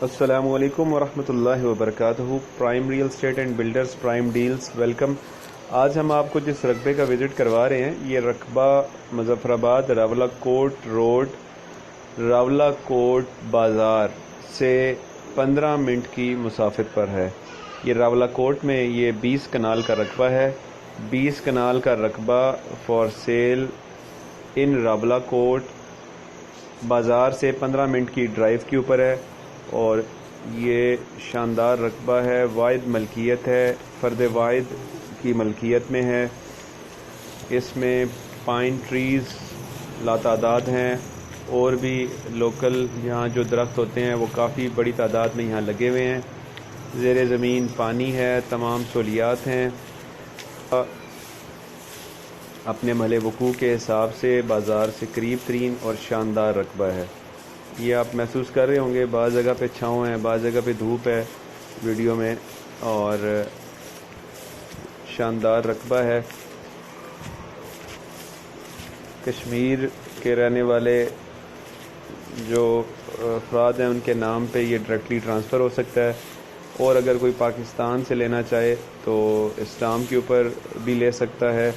السلام علیکم ورحمۃ اللہ وبرکاتہ۔ Prime real estate and builders prime deals welcome. آج ہم آپ کو جس رقبے کا وزٹ کروا رہے ہیں یہ رقبہ مظفر آباد راولہ کوٹ روڈ راولہ کوٹ بازار سے 15 منٹ کی مسافت پر ہے۔ یہ راولہ کوٹ میں یہ 20 کنال کا رقبہ ہے۔ 20 کنال کا رقبہ فار سیل ان راولہ کوٹ بازار سے 15 منٹ کی ڈرائیو کے اوپر ہے، اور یہ شاندار رقبہ ہے، واحد ملکیت ہے، فرد واحد کی ملکیت میں ہے۔ اس میں پائن ٹریز لاتعداد ہیں، اور بھی لوکل یہاں جو درخت ہوتے ہیں وہ کافی بڑی تعداد میں یہاں لگے ہوئے ہیں۔ زیر زمین پانی ہے، تمام سہولیات ہیں۔ اپنے محل وقوع کے حساب سے بازار سے قریب ترین اور شاندار رقبہ ہے۔ یہ آپ محسوس کر رہے ہوں گے، بعض جگہ پہ چھاؤں ہے، بعض جگہ پہ دھوپ ہے ویڈیو میں، اور شاندار رقبہ ہے۔ کشمیر کے رہنے والے جو افراد ہیں ان کے نام پہ یہ ڈائریکٹلی ٹرانسفر ہو سکتا ہے، اور اگر کوئی پاکستان سے لینا چاہے تو اس نام کے اوپر بھی لے سکتا ہے۔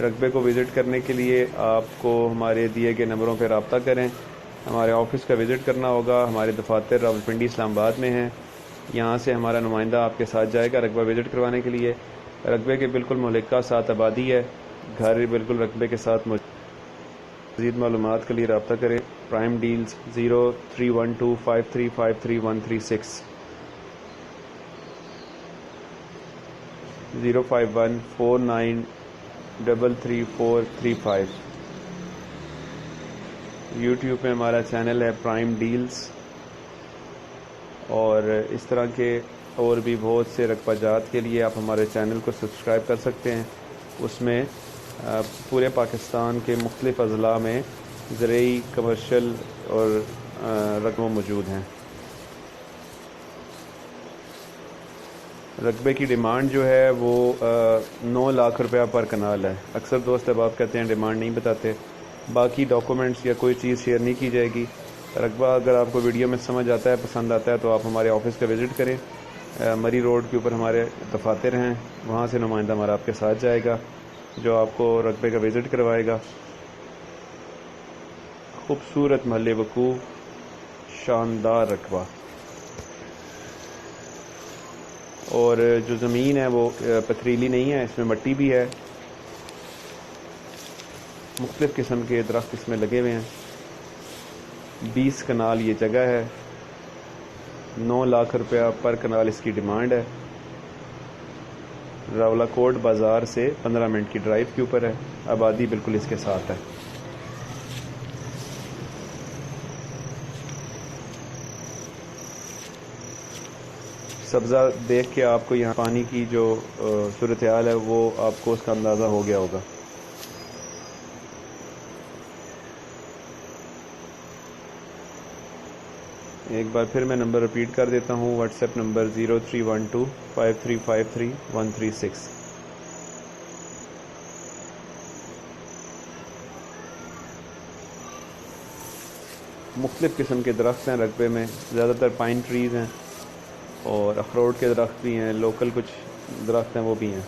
رقبے کو وزٹ کرنے کے لیے آپ کو ہمارے دیے گئے نمبروں پہ رابطہ کریں۔ ہمارے آفس کا وزٹ کرنا ہوگا، ہمارے دفاتر راولپنڈی اسلام آباد میں ہیں۔ یہاں سے ہمارا نمائندہ آپ کے ساتھ جائے گا رقبہ وزٹ کروانے کے لیے۔ رقبے کے بالکل ملکہ ساتھ آبادی ہے، گھر بالکل رقبے کے ساتھ موجود۔ مزید معلومات کے لیے رابطہ کریں۔ Prime deals 031253533136 05149333435۔ یوٹیوب پہ ہمارا چینل ہے پرائم ڈیلز، اور اس طرح کے اور بھی بہت سے رقبہ جات کے لیے آپ ہمارے چینل کو سبسکرائب کر سکتے ہیں۔ اس میں پورے پاکستان کے مختلف اضلاع میں زرعی، کمرشل اور رقبے موجود ہیں۔ رقبے کی ڈیمانڈ جو ہے وہ 9 لاکھ روپیہ پر کنال ہے۔ اکثر دوست احباب کہتے ہیں ڈیمانڈ نہیں بتاتے، باقی ڈاکومنٹس یا کوئی چیز شیئر نہیں کی جائے گی۔ رقبہ اگر آپ کو ویڈیو میں سمجھ آتا ہے، پسند آتا ہے، تو آپ ہمارے آفس کا وزٹ کریں۔ مری روڈ کے اوپر ہمارے دفاتر ہیں، وہاں سے نمائندہ ہمارا آپ کے ساتھ جائے گا جو آپ کو رقبے کا وزٹ کروائے گا۔ خوبصورت محل وقوع، شاندار رقبہ، اور جو زمین ہے وہ پتھریلی نہیں ہے، اس میں مٹی بھی ہے۔ مختلف قسم کے درخت اس میں لگے ہوئے ہیں۔ 20 کنال یہ جگہ ہے، 9 لاکھ روپیہ پر کنال اس کی ڈیمانڈ ہے۔ راولہ کوٹ بازار سے 15 منٹ کی ڈرائیو کے اوپر ہے، آبادی بالکل اس کے ساتھ ہے۔ سبزہ دیکھ کے آپ کو یہاں پانی کی جو صورتحال ہے وہ آپ کو اس کا اندازہ ہو گیا ہوگا۔ ایک بار پھر میں نمبر ریپیٹ کر دیتا ہوں، واٹس ایپ نمبر 031253533136۔ مختلف قسم کے درخت ہیں رقبے میں، زیادہ تر پائن ٹریز ہیں، اور اخروٹ کے درخت بھی ہیں، لوکل کچھ درخت ہیں وہ بھی ہیں۔